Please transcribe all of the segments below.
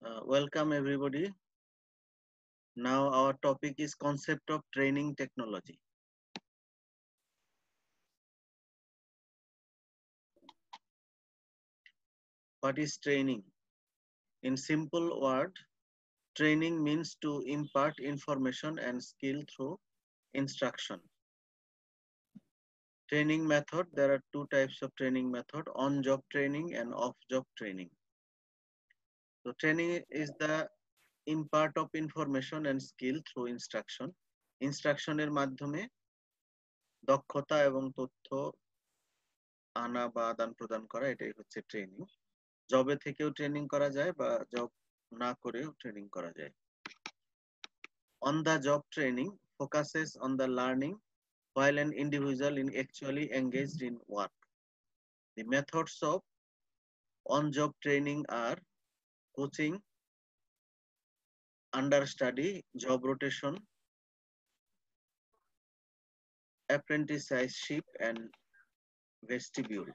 Welcome everybody. Now our topic is concept of training technology. What is training? In simple word, training means to impart information and skill through instruction. Training method, there are two types of training method, on-job training and off-job training. So training is the impart of information and skill through instruction. ইনস্ট্রাকশনের মাধ্যমে দক্ষতা এবং তথ্য আনা বা আদান প্রদান করা, এটাই হচ্ছে ট্রেনিং। জবে থেকেও ট্রেনিং করা যায় বা জব না করেও ট্রেনিং করা যায়। On the job training focuses on the learning while an individual is actually engaged in work. The methods of on-job training are coaching, understudy, job rotation, apprenticeship and vestibule.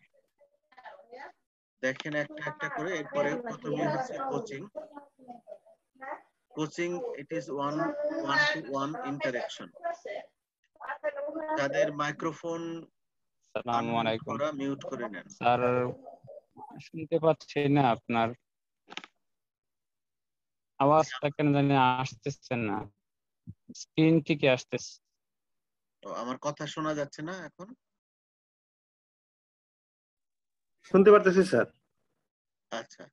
দেখেন একটা একটা করে, এরপরে প্রথমে হচ্ছে coaching. Coaching it is one to one interaction. যাদের microphone করা mute করে নেন। স্যার শুনতে পাচ্ছি না, আপনার আওয়াজটা কেন জানি আসতেছে না, স্ক্রিন থেকে আসতেছে। তো আমার কথা শোনা যাচ্ছে না এখন? শুনতে পারতেছি স্যার। আচ্ছা,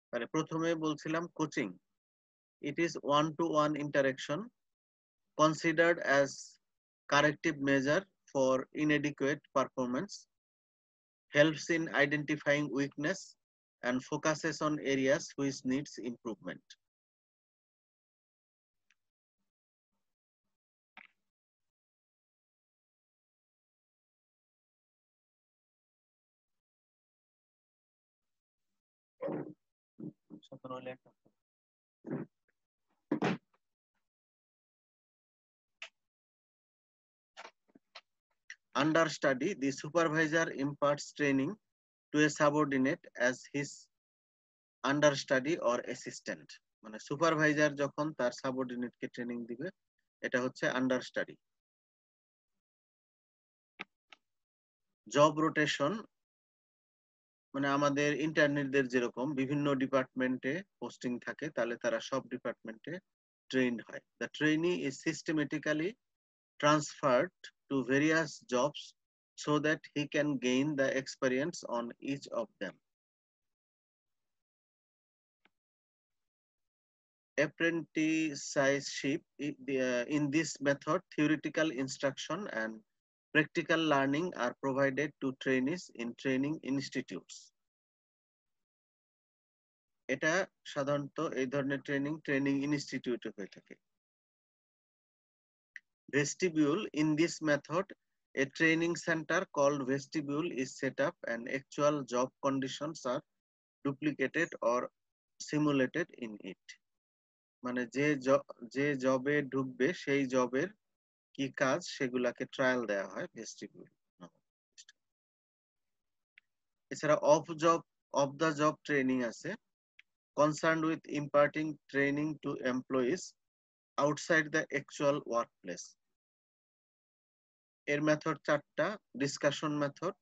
তাহলে প্রথমে বলছিলাম coaching. It is one-to-one interaction considered as corrective measure for inadequate performance, helps in identifying weakness and focuses on areas which needs improvement. Understudy, the supervisor imparts training to a subordinate as his understudy or assistant. মানে supervisor যখন তার সাবঅর্ডিনেটকে training দিবে, এটা হচ্ছে আন্ডারস্টাডি। Job rotation মানে আমাদের ইন্টার্নিদের যেরকম বিভিন্ন ডিপার্টমেন্টে পোস্টিং থাকে, তাহলে তারা সব ডিপার্টমেন্টে ট্রেন্ড হয়। The trainee is systematically transferred to various jobs so that he can gain the experience on each of them. Apprenticeship, in this method, theoretical instruction and practical learning are provided to trainees in training institutes. এটা সাধারণত এই ধরনের training ইনস্টিটিউটে হয়ে থাকে। Vestibule, in this method, a training center called vestibule is set up and actual job conditions are duplicated or simulated in it. মানে যে জবে ঢুকবে সেই জবের কি কাজ সেগুলাকে ট্রায়াল দেওয়া হয় ভেস্টিবিউল। এছাড়া অফ দ্য জব ট্রেনিং আছে, concerned with imparting training to employees outside the actual workplace. এর মেথড চারটা: discussion method,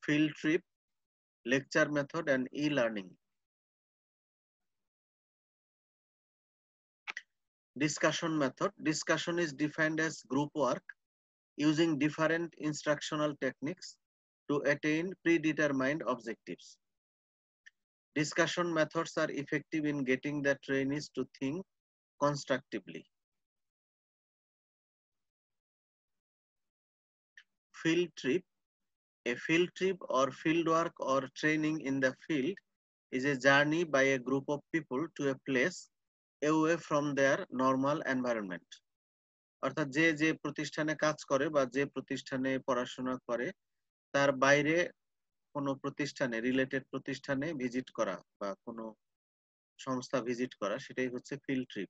field trip, lecture method and e-learning. Discussion method. Discussion is defined as group work using different instructional techniques to attain predetermined objectives. Discussion methods are effective in getting the trainees to think constructively. Field trip. A field trip or field work or training in the field is a journey by a group of people to a place away from their normal environment. অর্থাৎ যে প্রতিষ্ঠানে কাজ করে বা যে প্রতিষ্ঠানে পড়াশোনা করে তার বাইরে কোনো প্রতিষ্ঠানে, রিলেটেড প্রতিষ্ঠানে ভিজিট করা বা কোনো সংস্থা ভিজিট করা, সেটাই হচ্ছে field trip.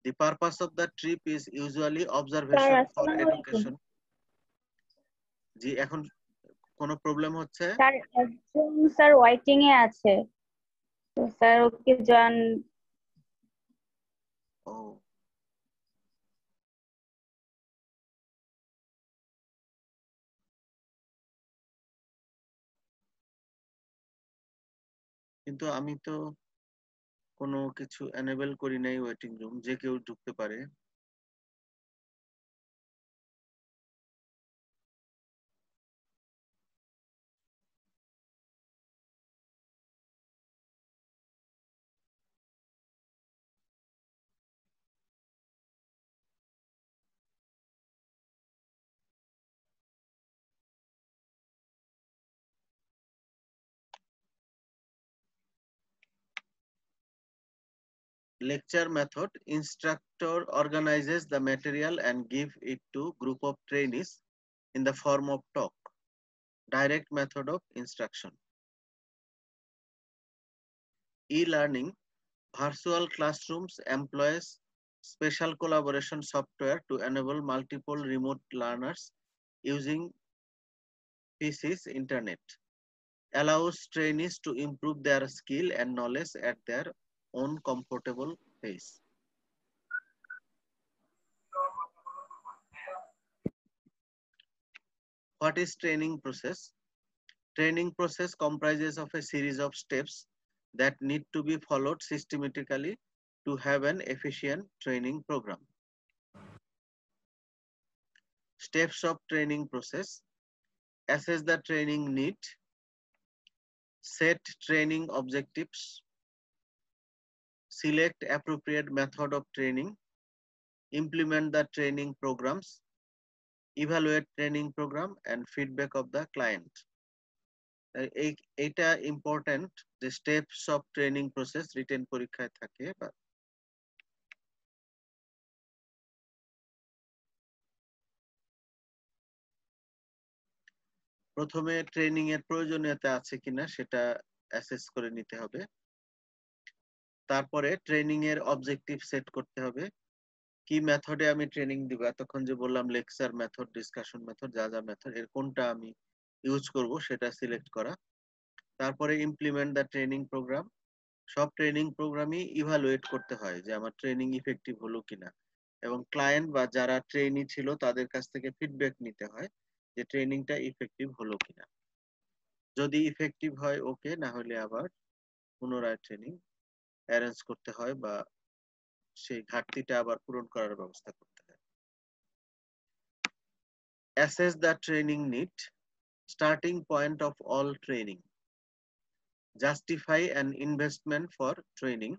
The purpose of the trip is usually observation for education. জি, এখন কোনো প্রবলেম হচ্ছে? স্যার একজন স্যার ওয়েটিং এ আছে। তো স্যার ওকে জয়েন Oh, কিন্তু আমি তো কোনো কিছু এনেবল করি নাই ওয়েটিং রুম, যে কেউ ঢুকতে পারে। Lecture method: instructor organizes the material and give it to group of trainees in the form of talk. Direct method of instruction. E-learning: virtual classrooms employs special collaboration software to enable multiple remote learners using PC's internet. Allows trainees to improve their skill and knowledge at their own comfortable pace. What is training process? Training process comprises of a series of steps that need to be followed systematically to have an efficient training program. Steps of training process: assess the training need, set training objectives, select appropriate method of training, implement the training programs, evaluate training program, and feedback of the client. এইটা important, যে steps of training process written পরীক্ষায় থাকে। বা প্রথমে training এর প্রয়োজনীয়তা আছে কিনা সেটা অ্যাসেস করে নিতে হবে। তারপরে ট্রেনিং এর অবজেক্টিভ সেট করতে হবে, কি মেথডে আমি ট্রেনিং দিব। এতক্ষণ যে বললাম লেকচার মেথড, ডিসকাশন মেথড, যা যা মেথড, এর কোনটা আমি ইউজ করব সেটা সিলেক্ট করা। তারপরে ইমপ্লিমেন্ট দ্য ট্রেনিং প্রোগ্রাম। সব ট্রেনিং প্রোগ্রামই ইভালুয়েট করতে হয় যে আমার ট্রেনিং ইফেক্টিভ হলো কিনা, এবং ক্লায়েন্ট বা যারা ট্রেনি ছিল তাদের কাছ থেকে ফিডব্যাক নিতে হয় যে ট্রেনিংটা ইফেক্টিভ হলো কিনা। যদি ইফেক্টিভ হয় ওকে, না হলে আবার পুনরায় ট্রেনিং অ্যারেঞ্জ করতে হয় বা সেই ঘাটতিটা আবার পূরণ করার ব্যবস্থা করতে হয়। Assess the training need, starting point of all training, justify an investment for training,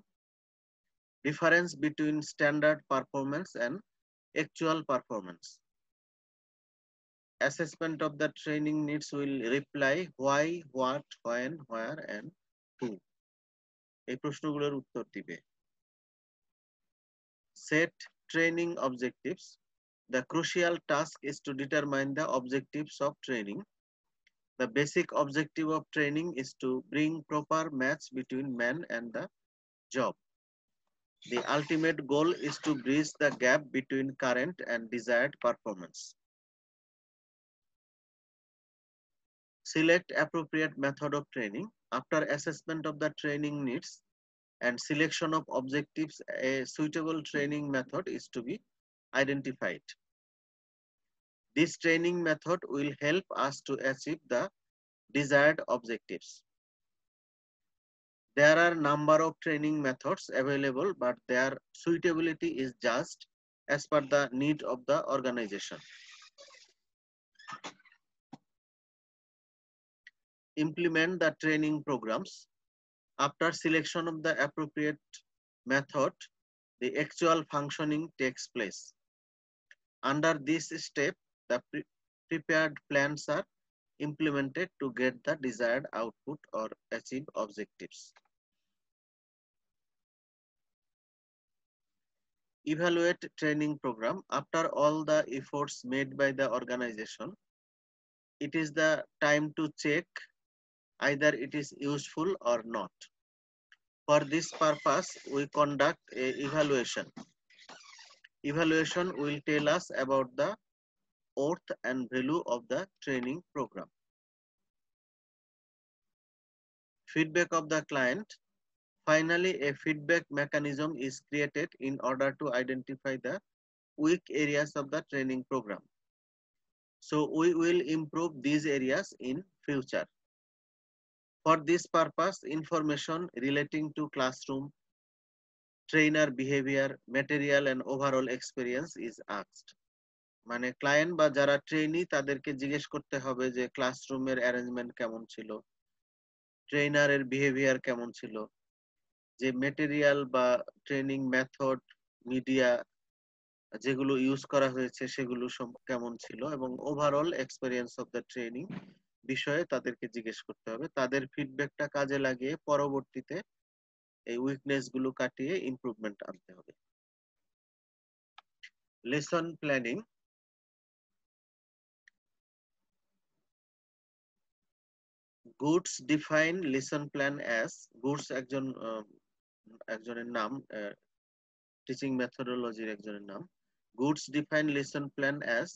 difference between standard performance and actual performance. Assessment of the training needs will reply why, what, when, where, and who. এই প্রশ্নগুলোর উত্তর দিবে। Set training objectives. The crucial task is to determine the objectives of training. The basic objective of training is to bring proper match between man and the job. The ultimate goal is to bridge the gap between current and desired performance. Select appropriate method of training. After assessment of the training needs and selection of objectives, a suitable training method is to be identified. This training method will help us to achieve the desired objectives. There are number of training methods available, but their suitability is judged as per the need of the organization. Implement the training programs. After selection of the appropriate method, the actual functioning takes place. Under this step, the prepared plans are implemented to get the desired output or achieve objectives. Evaluate training program. After all the efforts made by the organization, it is the time to check either it is useful or not. For this purpose, we conduct a evaluation. Evaluation will tell us about the worth and value of the training program. Feedback of the client. Finally, a feedback mechanism is created in order to identify the weak areas of the training program. So we will improve these areas in future. For this purpose, information relating to classroom, trainer behavior, material and overall experience is asked. মানে client বা যারা trainee তাদেরকে জিজ্ঞেস করতে হবে যে ক্লাসরুমের arrangement কেমন ছিল, ট্রেনারের বিহেভিয়ার কেমন ছিল, যে মেটেরিয়াল বা ট্রেনিং মেথড, মিডিয়া যেগুলো ইউজ করা হয়েছে সেগুলো কেমন ছিল এবং overall experience of the training বিষয়ে তাদেরকে জিজ্ঞেস করতে হবে। তাদের ফিডব্যাকটা কাজে লাগিয়ে পরবর্তীতে এই উইকনেস গুলো কাটিয়ে ইমপ্রুভমেন্ট আনতে হবে। Lesson planning. Goods define lesson plan as, goods একজনের নাম, টিচিং মেথডোলজির একজনের নাম। Goods define lesson plan as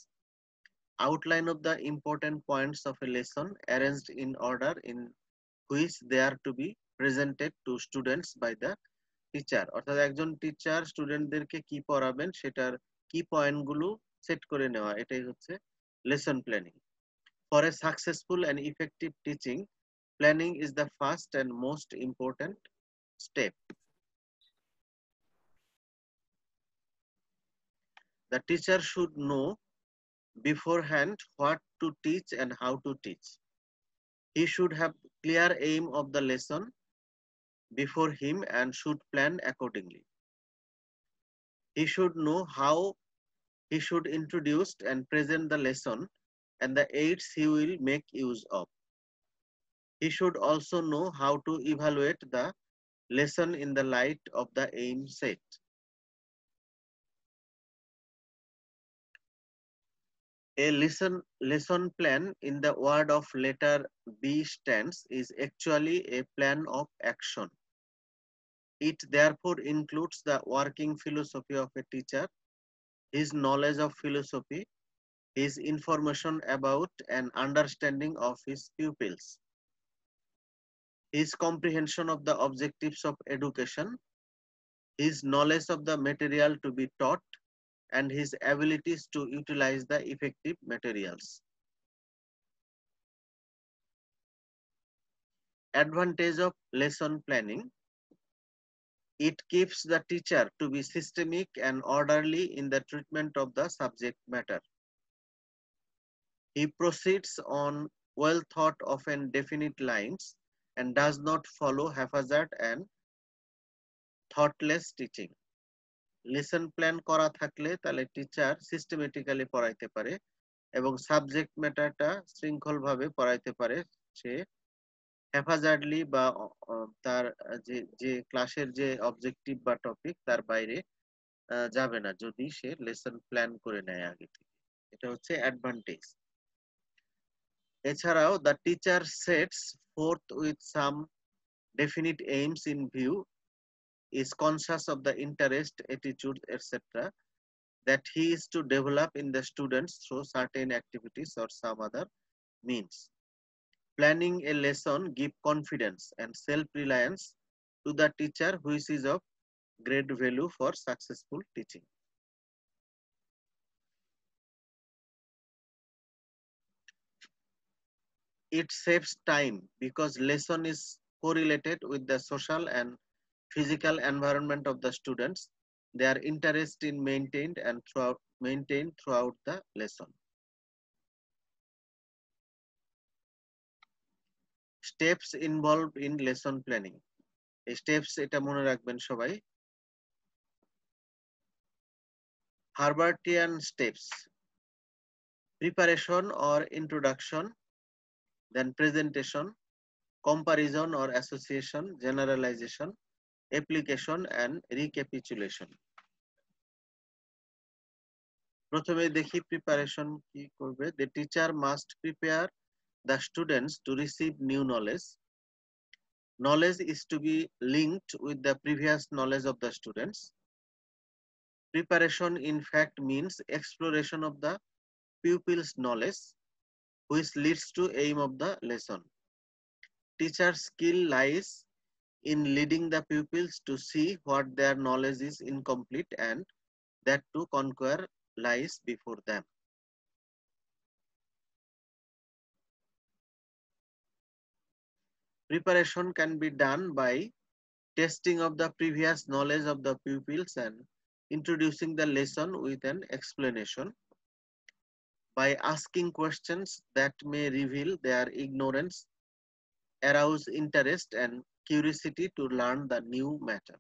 outline of the important points of a lesson arranged in order in which they are to be presented to students by the teacher। অর্থাৎ একজন teacher স্টুডেন্টদেরকে কি পড়াবেন সেটার কি পয়েন্টগুলো সেট করে নেওয়া, এটাই হচ্ছে lesson planning. For a successful and effective teaching, planning is the first and most important step. The teacher should know beforehand what to teach and how to teach. He should have clear aim of the lesson before him and should plan accordingly. He should know how he should introduce and present the lesson and the aids he will make use of. He should also know how to evaluate the lesson in the light of the aim set. A lesson plan in the word of letter B stands is actually a plan of action. It therefore includes the working philosophy of a teacher, his knowledge of philosophy, his information about and understanding of his pupils, his comprehension of the objectives of education, his knowledge of the material to be taught, and his abilities to utilize the effective materials. Advantage of lesson planning: it keeps the teacher to be systemic and orderly in the treatment of the subject matter. He proceeds on well thought of and definite lines and does not follow haphazard and thoughtless teaching. Lesson plan করা থাকলে তাহলে teacher systematically পড়াইতে পারে এবং subject ম্যাটারটা শৃঙ্খলভাবে পড়াইতে পারে। সে হ্যাফাজার্ডলি বা তার যে ক্লাসের যে অবজেক্টিভ বা টপিক তার বাইরে যাবে না যদি সে লেসন প্ল্যান করে নেয় আগে থেকে। এটা হচ্ছে অ্যাডভান্টেজ। এছাড়াও the teacher sets fourth with some definite aims in view, is conscious of the interest, attitude, etc. that he is to develop in the students through certain activities or some other means. Planning a lesson give confidence and self-reliance to the teacher, which is of great value for successful teaching. It saves time because lesson is correlated with the social and physical environment of the students. Their interest in maintained throughout the lesson. Steps involved in lesson planning. Steps এটা মনে রাখবেন সবাই। Herbartian steps: preparation or introduction, then presentation, comparison or association, generalization, application and recapitulation. প্রথমে দেখি preparation কি করবে। The teacher must prepare the students to receive new knowledge. Knowledge is to be linked with the previous knowledge of the students. Preparation in fact means exploration of the pupil's knowledge, which leads to aim of the lesson. Teacher's skill lies in leading the pupils to see what their knowledge is incomplete and that to conquer lies before them. Preparation can be done by testing of the previous knowledge of the pupils and introducing the lesson with an explanation, by asking questions that may reveal their ignorance, arouse interest and curiosity to learn the new matter.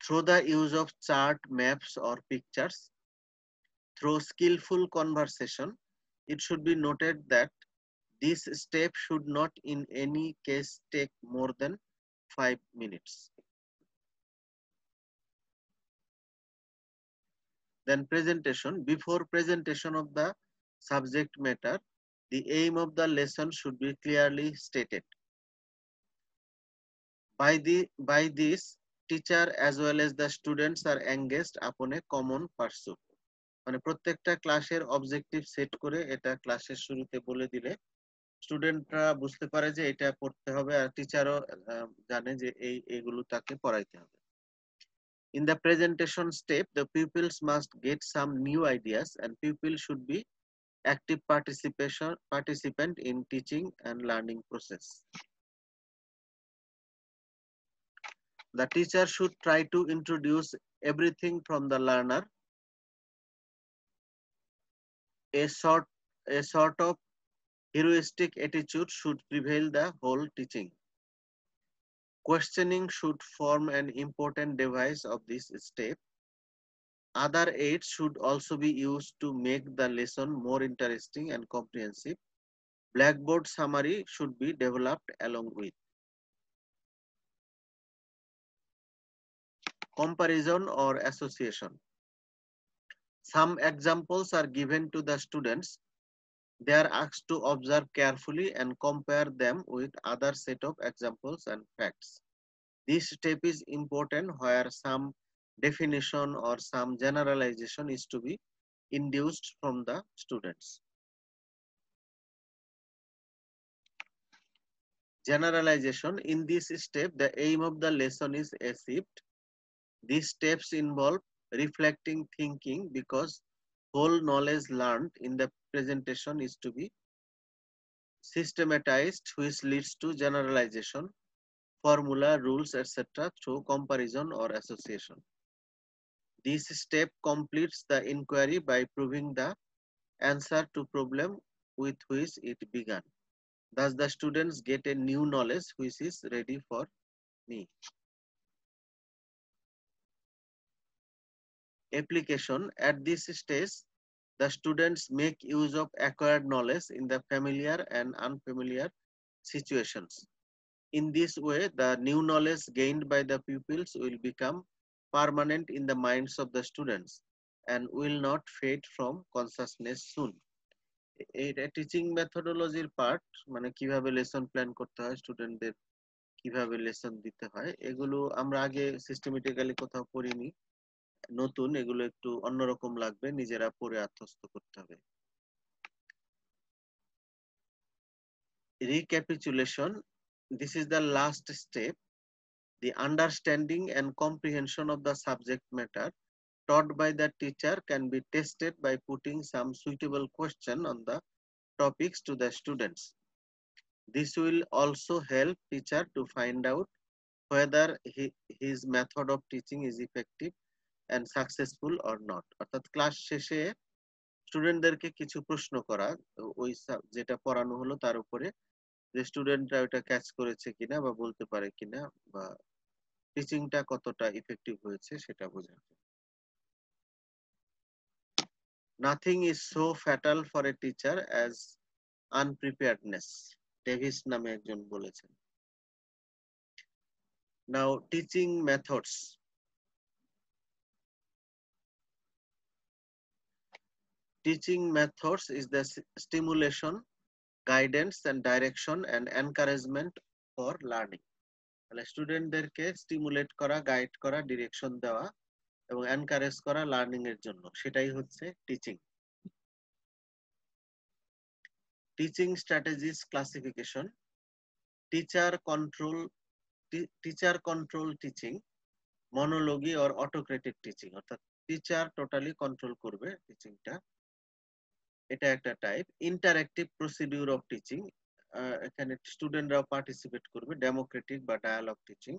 Through the use of chart, maps or pictures, through skillful conversation, it should be noted that this step should not in any case take more than 5 minutes. Then presentation. Before presentation of the subject matter, the aim of the lesson should be clearly stated. By this, teacher as well as the students are engaged upon a common pursuit. মানে প্রত্যেকটা ক্লাসের objective set করে এটা ক্লাসের শুরুতে বলে দিলে স্টুডেন্টরা বুঝতে পারে যে এটা পড়তে হবে আর টিচারও জানে যে এইগুলো তাকে পড়াইতে হবে. In the presentation step, the pupils must get some new ideas and pupils should be active participant in teaching and learning process. The teacher should try to introduce everything from the learner. A sort of heroistic attitude should prevail the whole teaching. Questioning should form an important device of this step. Other aids should also be used to make the lesson more interesting and comprehensive. Blackboard summary should be developed along with. Comparison or association. Some examples are given to the students. They are asked to observe carefully and compare them with other set of examples and facts. This step is important where some definition or some generalization is to be induced from the students. Generalization. In this step, the aim of the lesson is achieved. These steps involve reflecting thinking because whole knowledge learned in the presentation is to be systematized, which leads to generalization, formula, rules, etc. through comparison or association. This step completes the inquiry by proving the answer to problem with which it began. Thus, the students get a new knowledge which is ready for me. Application. At this stage, the students make use of acquired knowledge in the familiar and unfamiliar situations. In this way, the new knowledge gained by the pupils will become permanent in the minds of the students and will not fade from consciousness soon. এটা teaching মেথডোলজির part, মানে কিভাবে lesson plan করতে হয়, স্টুডেন্টদের কিভাবে lesson দিতে হয়, এগুলো আমরা আগে সিস্টেমেটিক্যালি কোথাও পড়িনি, নতুন, এগুলো একটু অন্যরকম লাগবে, নিজেরা পড়ে আত্মস্থ করতে হবে. Recapitulation. This is the last step. The understanding and comprehension of the subject matter taught by the teacher can be tested by putting some suitable question on the topics to the students. This will also help teacher to find out whether his method of teaching is effective and successful or not. অর্থাৎ class শেষে স্টুডেন্টদেরকে কিছু প্রশ্ন করা, ওই যেটা পড়ানো হলো তার উপরে, যে স্টুডেন্টরা ওটা ক্যাচ করেছে কিনা বা বলতে পারে কিনা বা টিচিংটা কতটা ইফেক্টিভ হয়েছে সেটা বোঝার. Nothing is so fatal for a teacher as unpreparedness. Davis নামে একজন বলেছেন. Now, teaching methods. Teaching methods is the stimulation, guidance and direction and encouragement for learning. তাহলে স্টুডেন্টদেরকে স্টিমুলেট করা, গাইড করা, ডিরেকশন দেওয়া এবং এনকারেজ করা লার্নিং এর জন্য, সেটাই হচ্ছে teaching. Teaching strategies classification. Teacher control teaching, monology or autocratic teaching, অর্থাৎ টিচার টোটালি কন্ট্রোল করবে টিচিংটা, এটা একটা type. Interactive procedure of teaching, এখানে স্টুডেন্টরাও পার্টিসিপেট করবে, ডেমোক্রেটিক বা dialogue teaching.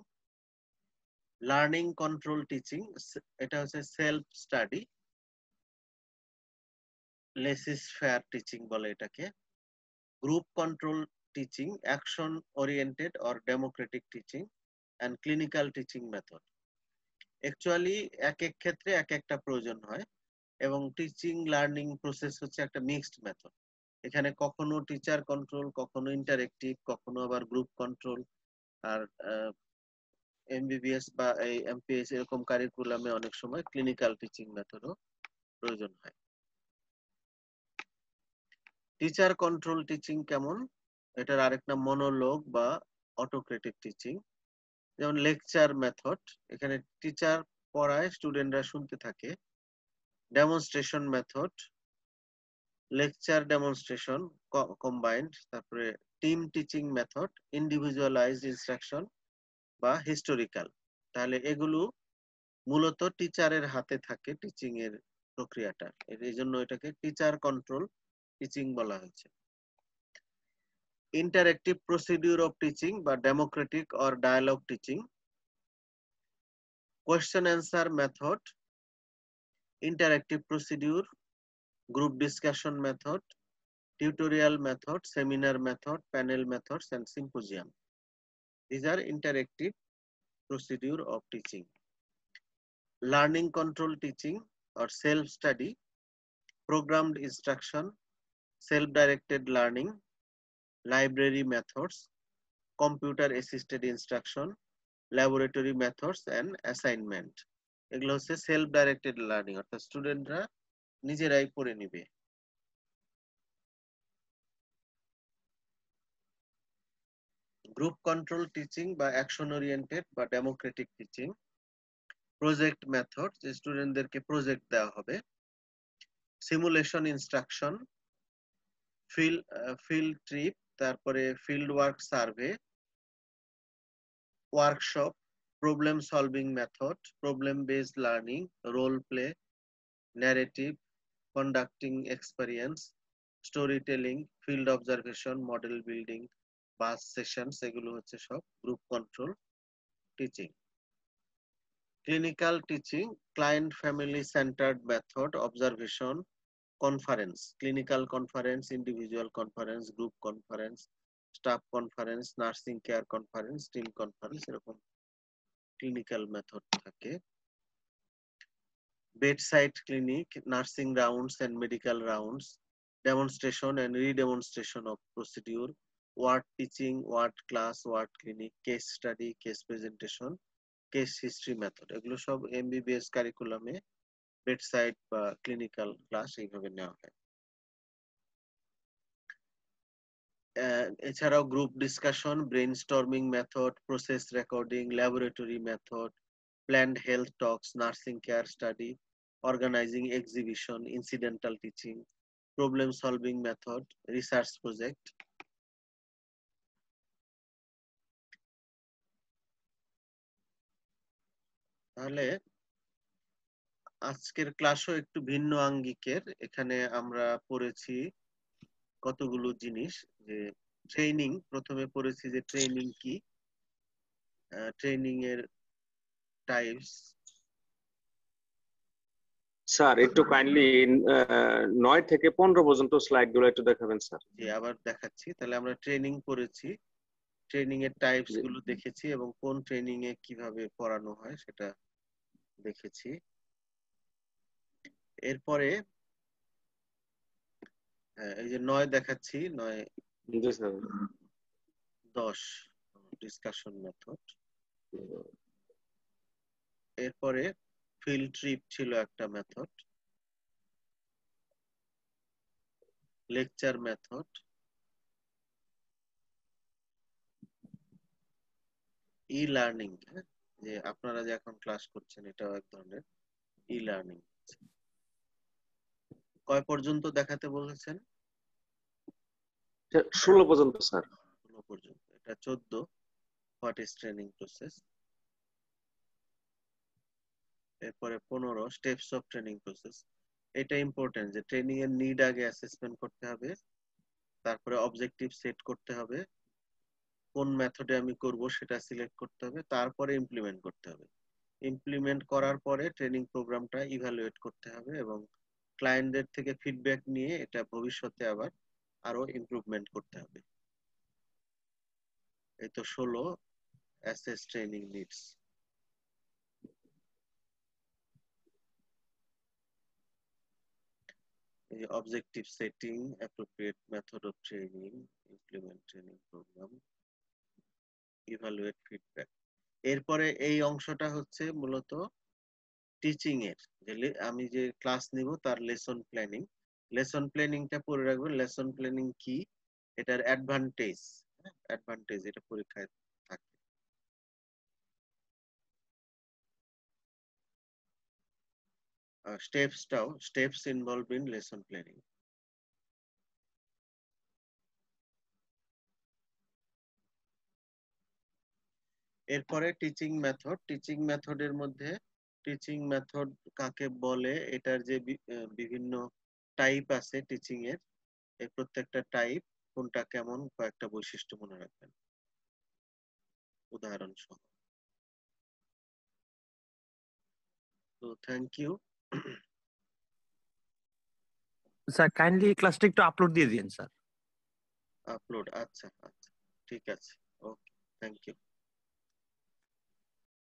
Learning control teaching, এটা হচ্ছে self study, laissez faire teaching বলে এটাকে। Group control teaching, action oriented or democratic teaching and clinical teaching method. Actually এক এক ক্ষেত্রে এক একটা প্রয়োজন হয়, এবং টিচিং লার্নিং প্রসেস হচ্ছে একটা মিক্সড মেথড। এখানে কখনো টিচার কন্ট্রোল, কখনো ইন্টারেক্টিভ, কখনো আবার গ্রুপ কন্ট্রোল। আর এমবিবিএস বা এই এমপিএস এরকম কারিকুলামে অনেক সময় ক্লিনিক্যাল টিচিং মেথডও প্রয়োজন হয়। টিচার কন্ট্রোল টিচিং কেমন? এটার আরেক নাম মনোলগ বা অটোক্রেটিক টিচিং। যেমন লেকচার মেথড, এখানে টিচার পড়ায়, স্টুডেন্টরা শুনতে থাকে। Demonstration method, lecture demonstration combined. তারপরে team teaching method, individualized instruction বা হিস্টোরিক্যাল। তাহলে এগুলো মূলত টিচারের হাতে থাকে টিচিং এর প্রক্রিয়াটা, এই জন্য এটাকে টিচার কন্ট্রোল টিচিং বলা হয়েছে। ইন্টারঅ্যাক্টিভ প্রসিডিউর অফ টিচিং বা democratic or dialogue teaching. Question answer method, interactive procedure, group discussion method, tutorial method, seminar method, panel methods, and symposium. These are interactive procedure of teaching. Learning control teaching or self-study, programmed instruction, self-directed learning, library methods, computer-assisted instruction, laboratory methods, and assignment. এগুলো হচ্ছে self directed learning, অর্থাৎ স্টুডেন্টরা নিজেরাই পড়ে নিবে। Group control teaching বা action oriented বা democratic teaching. Project method, যে স্টুডেন্টদেরকে প্রজেক্ট দেওয়া হবে। সিমুলেশন ইনস্ট্রাকশন, ফিল্ড ট্রিপ, তারপরে field work survey, workshop, problem solving method, problem based learning, role play, narrative, conducting experience, story telling, field observation, model building, buzz sessions, এগুলো হচ্ছে সব group control teaching. Clinical teaching, client family centred method, observation, conference, clinical conference, individual conference, group conference, staff conference, nursing care conference, team conference, এরকম clinical method থাকে। bedside clinic, nursing rounds and medical rounds, demonstration and re-demonstration of procedure, ward teaching, ward class, ward clinic, case study, case presentation, case history method, এগুলো সব MBBS কারিকুলামে bedside বা clinical class এইভাবে নেওয়া হয়। এছাড়াও group discussion, brainstorming method, process recording, laboratory method, planned health talks, nursing care study, organizing exhibition, incidental teaching, problem solving method, research project. তাহলে আজকের ক্লাসও একটু ভিন্ন আঙ্গিকের। এখানে আমরা পড়েছি কতগুলো জিনিস, যে ট্রেনিং, প্রথমে পড়েছি যে ট্রেনিং কি, ট্রেনিং এর টাইপস। স্যার একটু কাইন্ডলি 9 থেকে 15 পর্যন্ত স্লাইড গুলো একটু দেখাবেন স্যার। জি, আবার দেখাচ্ছি। তাহলে আমরা ট্রেনিং পড়েছি, ট্রেনিং এর টাইপস গুলো দেখেছি, এবং কোন ট্রেনিং এ কিভাবে পড়ানো হয় সেটা দেখেছি। এরপরে এই যে 9 দেখাচ্ছি, 9 10 ডিসকাশন মেথড। এরপরে ফিল্ড ট্রিপ ছিল একটা method, lecture method, e learning, যে আপনারা যে এখন ক্লাস করছেন এটাও এক ধরনের ই লার্নিং। কয় পর্যন্ত দেখাতে বলেছেন? 16 পর্যন্ত স্যার। 16 পর্যন্ত। এটা এটা 14 হোয়াট ইজ ট্রেনিং প্রসেস। এরপরে 15 স্টেপস অফ ট্রেনিং প্রসেস। এটা ইম্পর্টেন্ট যে ট্রেনিং এর নিড আগে অ্যাসেসমেন্ট করতে হবে, তারপরে অবজেক্টিভ সেট করতে হবে, কোন মেথডে আমি করব সেটা সিলেক্ট করতে হবে, তারপরে ইমপ্লিমেন্ট করতে হবে। ইমপ্লিমেন্ট করার পরে ট্রেনিং প্রোগ্রামটা ইভ্যালুয়েট করতে হবে এবং ক্লায়েন্টদের থেকে ফিডব্যাক নিয়ে এটা ভবিষ্যতে আবার আরো ইমপ্রুভমেন্ট করতে হবে। এই তো 16 assess training needs. Objective setting, appropriate method of training, implement training program, evaluate feedback. এরপরে এই অংশটা হচ্ছে মূলত টিচিং এর, যে আমি যে ক্লাস নিব তার লেসন প্ল্যানিং। লেসন প্ল্যানিংটা পড়ে রাখবেন। লেসন প্ল্যানিং কি, এটার অ্যাডভান্টেজ এটা পরীক্ষায় থাকে। Steps involve in lesson planning. এরপরে টিচিং মেথড। টিচিং মেথডের মধ্যে টিচিং মেথড কাকে বলে, এটার যে বিভিন্ন টাইপ আছে টিচিং এর, এই প্রত্যেকটা টাইপ কোনটা কেমন কয়েকটা বৈশিষ্ট্য মনে রাখবেন উদাহরণ সহ। তো থ্যাংক ইউ। স্যার কাইন্ডলি ক্লাসটা একটু আপলোড দিয়ে দিন স্যার। আপলোড, আচ্ছা আচ্ছা, ঠিক আছে, ওকে, থ্যাংক ইউ।